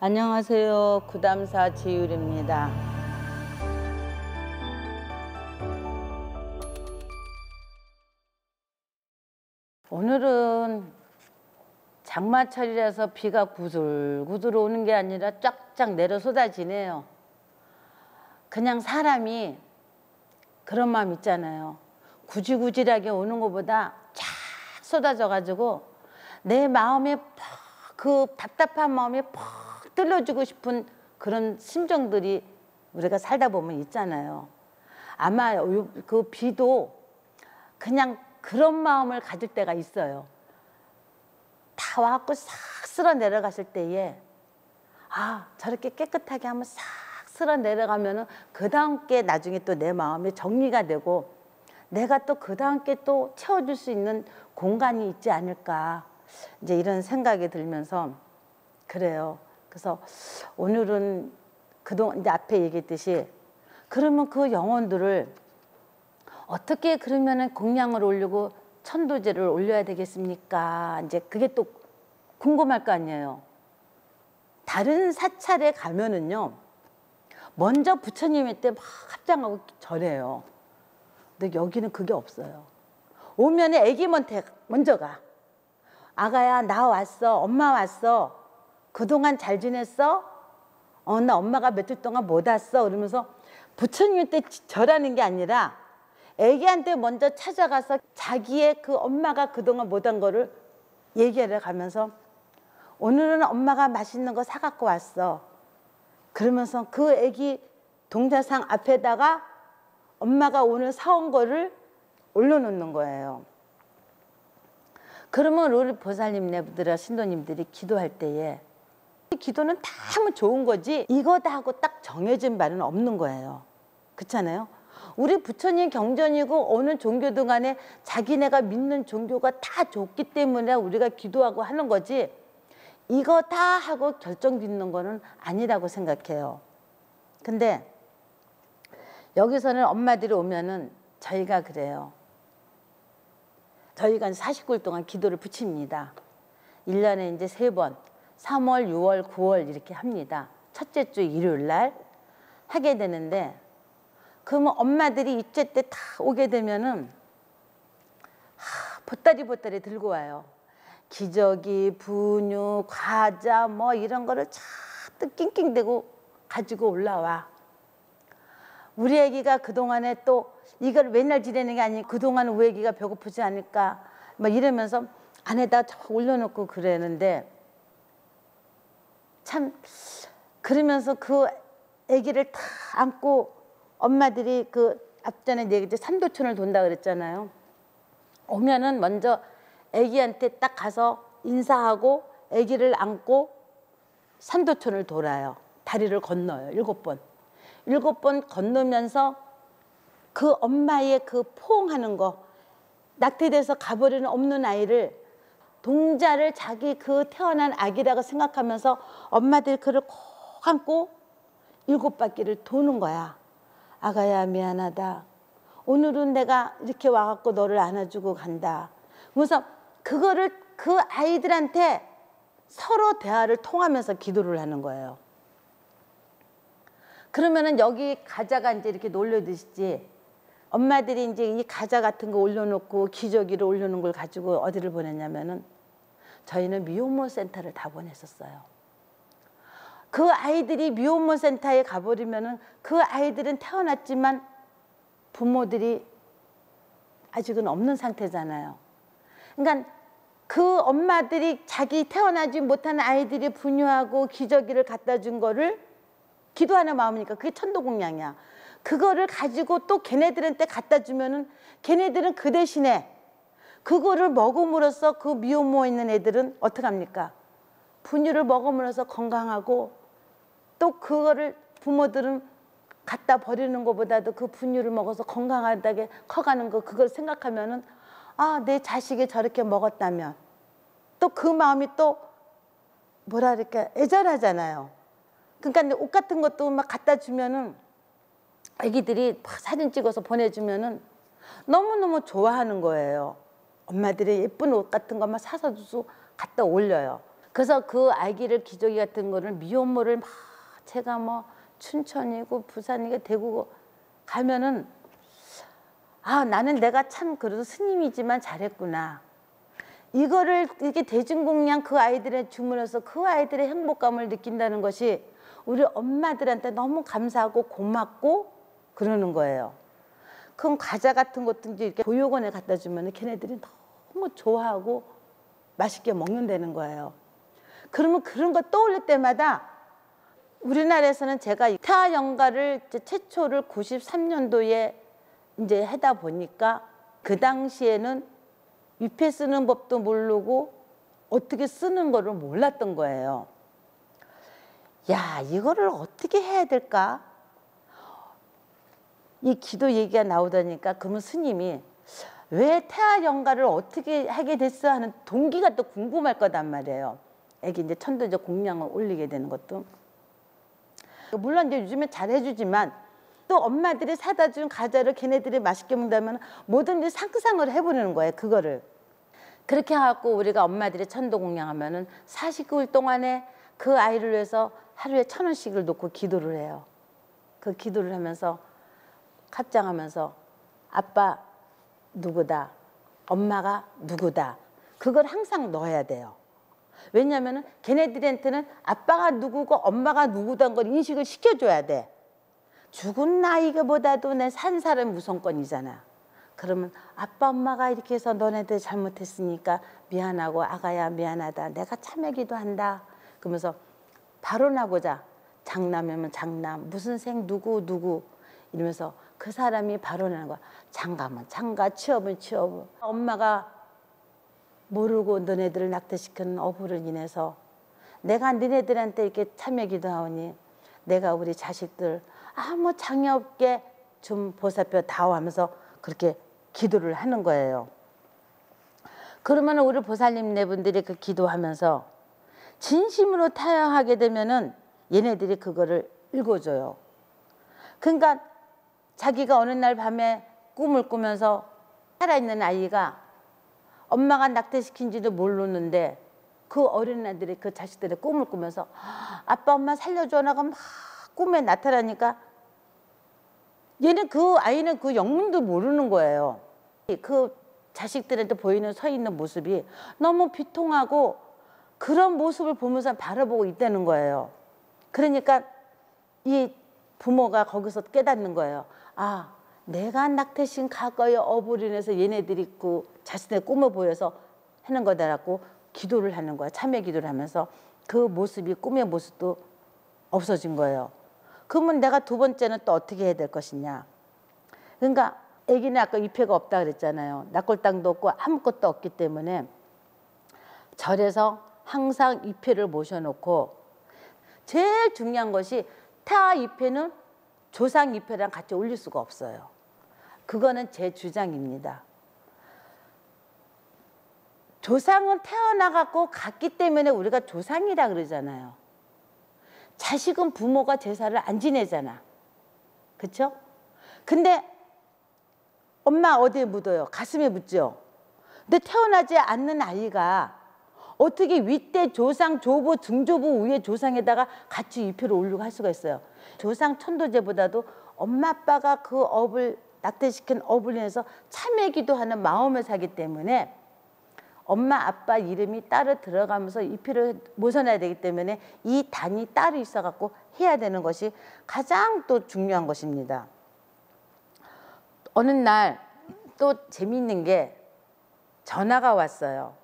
안녕하세요. 구담사 지율입니다. 오늘은 장마철이라서 비가 구슬구슬 오는 게 아니라 쫙쫙 내려 쏟아지네요. 그냥 사람이 그런 마음 있잖아요. 구질구질하게 오는 것보다 쫙 쏟아져가지고 내 마음에 그 답답한 마음에 퍽 뚫어주고 싶은 그런 심정들이 우리가 살다 보면 있잖아요. 아마 그 비도 그냥 그런 마음을 가질 때가 있어요. 다 와갖고 싹 쓸어 내려갔을 때에 저렇게 깨끗하게 한번 싹 쓸어 내려가면은 그 다음 게 나중에 또 내 마음이 정리가 되고 내가 또 그 다음 게 또 채워줄 수 있는 공간이 있지 않을까, 이제 이런 생각이 들면서 그래요. 그래서 오늘은 그동안 이제 앞에 얘기했듯이 그러면 그 영혼들을 어떻게 그러면은 공양을 올리고 천도제를 올려야 되겠습니까? 이제 그게 또 궁금할 거 아니에요. 다른 사찰에 가면은요, 먼저 부처님일 때 막 합장하고 절해요. 근데 여기는 그게 없어요. 오면은 애기한테 먼저 가. 아가야, 나 왔어. 엄마 왔어. 그동안 잘 지냈어? 나 엄마가 며칠 동안 못 왔어. 그러면서 부처님 때 절하는 게 아니라 애기한테 먼저 찾아가서 자기의 그 엄마가 그동안 못 한 거를 얘기하러 가면서 오늘은 엄마가 맛있는 거 사갖고 왔어. 그러면서 그 애기 동자상 앞에다가 엄마가 오늘 사온 거를 올려놓는 거예요. 그러면 우리 보살님네들과 신도님들이 기도할 때에 기도는 다 하면 좋은 거지 이거다 하고 딱 정해진 바는 없는 거예요. 그렇잖아요. 우리 부처님 경전이고 어느 종교든 간에 자기네가 믿는 종교가 다 좋기 때문에 우리가 기도하고 하는 거지 이거 다 하고 결정 짓는 거는 아니라고 생각해요. 근데 여기서는 엄마들이 오면은 저희가 그래요. 저희가 49일 동안 기도를 붙입니다. 1년에 이제 3번 3월, 6월, 9월 이렇게 합니다. 첫째 주 일요일 날 하게 되는데 그러면 엄마들이 이째 때 다 오게 되면은 보따리 들고 와요. 기저귀, 분유, 과자 뭐 이런 거를 잔뜩 낑낑대고 가지고 올라와. 우리 애기가 그동안에 또 이걸 맨날 지내는 게 아니고 그동안 우리 애기가 배고프지 않을까 막 이러면서 안에다 올려놓고 그러는데 참 그러면서 그 애기를 다 안고 엄마들이 그 앞전에 얘기했지 삼도천을 돈다 그랬잖아요. 오면은 먼저 애기한테 딱 가서 인사하고 애기를 안고 삼도천을 돌아요. 다리를 건너요. 7번. 7번 건너면서 그 엄마의 그 포옹하는 거, 낙태돼서 가버리는 없는 아이를 동자를 자기 그 태어난 아기라고 생각하면서 엄마들이 그를 꼭 안고 7바퀴를 도는 거야. 아가야 미안하다. 오늘은 내가 이렇게 와갖고 너를 안아주고 간다. 그래서 그거를 그 아이들한테 서로 대화를 통하면서 기도를 하는 거예요. 그러면은 여기 과자가 이제 이렇게 놀려드시지. 엄마들이 이제 이 과자 같은 거 올려놓고 기저귀를 올려놓은 걸 가지고 어디를 보냈냐면은 저희는 미혼모 센터를 다 보냈었어요. 그 아이들이 미혼모 센터에 가버리면은 그 아이들은 태어났지만 부모들이 아직은 없는 상태잖아요. 그러니까 그 엄마들이 자기 태어나지 못한 아이들이 분유하고 기저귀를 갖다 준 거를 기도하는 마음이니까 그게 천도공양이야. 그거를 가지고 또 걔네들한테 갖다 주면은 걔네들은 그 대신에 그거를 먹음으로써 그 미혼모에 있는 애들은 어떡합니까? 분유를 먹음으로써 건강하고 또 그거를 부모들은 갖다 버리는 것보다도 그 분유를 먹어서 건강하게 커가는 거 그걸 생각하면은 내 자식이 저렇게 먹었다면 또 그 마음이 또 뭐랄까 애절하잖아요. 그러니까 옷 같은 것도 막 갖다 주면은 애기들이 막 사진 찍어서 보내주면은 너무너무 좋아하는 거예요. 엄마들이 예쁜 옷 같은 거 막 사서 주고 갖다 올려요. 그래서 그 아기를 기저귀 같은 거를 미혼모를 막 제가 뭐 춘천이고 부산이고 대구고 가면은 아 나는 내가 참 그래도 스님이지만 잘했구나. 이거를 이렇게 대중공양 그 아이들의 주문해서 그 아이들의 행복감을 느낀다는 것이 우리 엄마들한테 너무 감사하고 고맙고 그러는 거예요. 그럼 과자 같은 것도 이제 이렇게 보육원에 갖다 주면 걔네들이 너무 좋아하고 맛있게 먹는다는 거예요. 그러면 그런 거 떠올릴 때마다 우리나라에서는 제가 태아연가를 최초를 93년도에 이제 하다 보니까 그 당시에는 위패 쓰는 법도 모르고 어떻게 쓰는 거를 몰랐던 거예요. 야, 이거를 어떻게 해야 될까? 이 기도 얘기가 나오다니까 그러면 스님이 왜 태아연가를 어떻게 하게 됐어 하는 동기가 또 궁금할 거단 말이에요. 애기 이제 천도적 공양을 올리게 되는 것도. 물론 이제 요즘에 잘 해주지만 또 엄마들이 사다 준 과자를 걔네들이 맛있게 먹다면 뭐든지 상상을 해보는 거예요. 그거를. 그렇게 해갖고 우리가 엄마들이 천도 공양하면은 49일 동안에 그 아이를 위해서 하루에 1,000원씩을 놓고 기도를 해요. 그 기도를 하면서 합장하면서 아빠 누구다, 엄마가 누구다. 그걸 항상 넣어야 돼요. 왜냐하면 걔네들한테는 아빠가 누구고 엄마가 누구다는 걸 인식을 시켜줘야 돼. 죽은 나이보다도 내 산 사람 우선권이잖아. 그러면 아빠 엄마가 이렇게 해서 너네들 잘못했으니까 미안하고 아가야 미안하다. 내가 참여기도 한다. 그러면서 발언하고자 장남이면 장남 무슨 생 누구 이러면서 그 사람이 발언하는 거야. 장가면 장가 취업은 취업. 엄마가 모르고 너네들을 낙태시키는 어부를 인해서 내가 너네들한테 이렇게 참여기도 하오니 내가 우리 자식들 아무 장애 없게 좀 보살펴 다오 하면서 그렇게 기도를 하는 거예요. 그러면 우리 보살님네 분들이 그 기도하면서 진심으로 타협하게 되면은 얘네들이 그거를 읽어줘요. 그러니까 자기가 어느 날 밤에 꿈을 꾸면서 살아있는 아이가 엄마가 낙태시킨지도 모르는데 그 어린아이들이 그 자식들의 꿈을 꾸면서 아빠 엄마 살려줘 나가 막 꿈에 나타나니까 얘는 그 아이는 그 영문도 모르는 거예요. 그 자식들한테 보이는 서 있는 모습이 너무 비통하고 그런 모습을 보면서 바라보고 있다는 거예요. 그러니까 이 부모가 거기서 깨닫는 거예요. 아, 내가 낙태신 과거의 어부로 인해서 얘네들이 그 자신의 꿈을 보여서 하는 거다라고 기도를 하는 거야. 참회 기도를 하면서 그 모습이 꿈의 모습도 없어진 거예요. 그러면 내가 두 번째는 또 어떻게 해야 될 것이냐. 그러니까 아기는 아까 위패가 없다 그랬잖아요. 낙골당도 없고 아무것도 없기 때문에 절에서 항상 위패를 모셔놓고 제일 중요한 것이 태아 위패는 조상 위패랑 같이 올릴 수가 없어요. 그거는 제 주장입니다. 조상은 태어나갖고 갔기 때문에 우리가 조상이라 그러잖아요. 자식은 부모가 제사를 안 지내잖아. 그렇죠? 근데 엄마 어디에 묻어요? 가슴에 묻죠. 근데 태어나지 않는 아이가 어떻게 윗대 조상, 조부, 증조부 위에 조상에다가 같이 위패를 올리고 할 수가 있어요. 조상 천도제보다도 엄마 아빠가 그 업을 낙태시킨 업을 인해서 참회기도 하는 마음을 사기 때문에 엄마 아빠 이름이 따로 들어가면서 위패를 모셔놔야 되기 때문에 이 단이 따로 있어갖고 해야 되는 것이 가장 또 중요한 것입니다. 어느 날 또 재미있는 게 전화가 왔어요.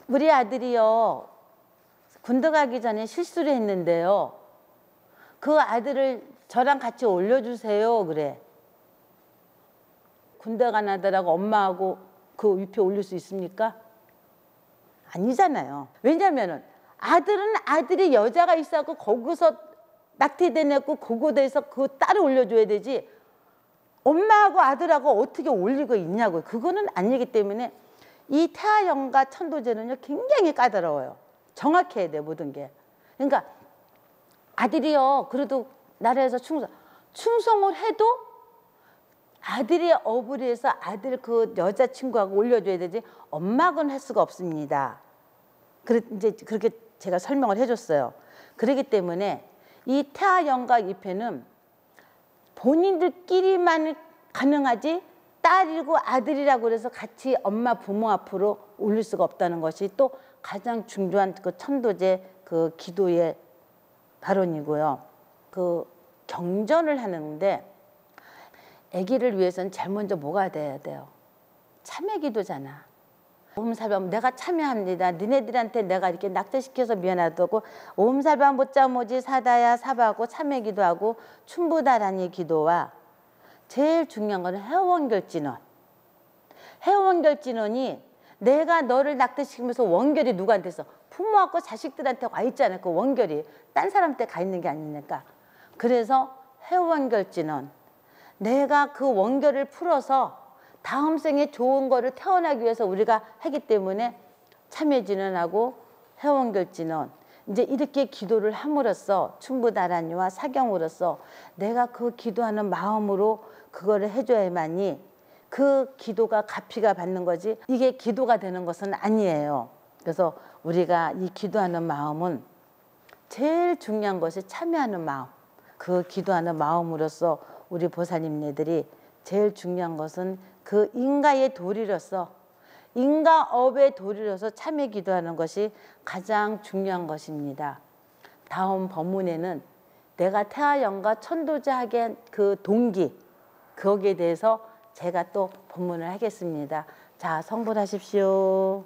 우리 아들이요 군대 가기 전에 실수를 했는데요. 그 아들을 저랑 같이 올려주세요 그래. 군대 간 아들하고 엄마하고 그 위패 올릴 수 있습니까? 아니잖아요. 왜냐면은 아들은 아들이 여자가 있어갖고 거기서 낙태돼냈고 그곳에서 그 딸을 올려줘야 되지 엄마하고 아들하고 어떻게 올리고 있냐고요. 그거는 아니기 때문에 이 태아연가 천도제는요 굉장히 까다로워요. 정확해야 돼 모든 게. 그러니까 아들이요 그래도 나라에서 충성을 해도 아들이 업을 해서 아들 그 여자친구하고 올려줘야 되지 엄마하고는 할 수가 없습니다. 이제 그렇게 제가 설명을 해줬어요. 그렇기 때문에 이 태아연가 입회는 본인들끼리만 가능하지 딸이고 아들이라고 그래서 같이 엄마 부모 앞으로 올릴 수가 없다는 것이 또 가장 중요한 그 천도제 그 기도의 발언이고요. 그 경전을 하는데 아기를 위해서는 제일 먼저 뭐가 돼야 돼요? 참회 기도잖아. 오음살방 내가 참여합니다. 니네들한테 내가 이렇게 낙제시켜서 미안하다고 오음살방 못자모지 사다야 사바하고 참회 기도하고 춘부다라니 기도와 제일 중요한 거는 해원결진원. 해원결진원이 내가 너를 낙제시키면서 원결이 누구한테 있어? 부모하고 자식들한테 와 있잖아요. 그 원결이 딴 사람한테 가 있는 게 아니니까. 그래서 해원결진원. 내가 그 원결을 풀어서 다음 생에 좋은 거를 태어나기 위해서 우리가 하기 때문에 참회진원하고 해원결진원. 이제 이렇게 기도를 함으로써 춘부다란이와 사경으로써 내가 그 기도하는 마음으로 그거를 해줘야만이 그 기도가 갚이가 받는 거지 이게 기도가 되는 것은 아니에요. 그래서 우리가 이 기도하는 마음은 제일 중요한 것이 참여하는 마음. 그 기도하는 마음으로써 우리 보살님네들이 제일 중요한 것은 그 인가의 도리로서 인가업의 도리로서 참여 기도하는 것이 가장 중요한 것입니다. 다음 법문에는 내가 태아연가 천도제하게 그 동기 거기에 대해서 제가 또 법문을 하겠습니다. 자, 성불하십시오.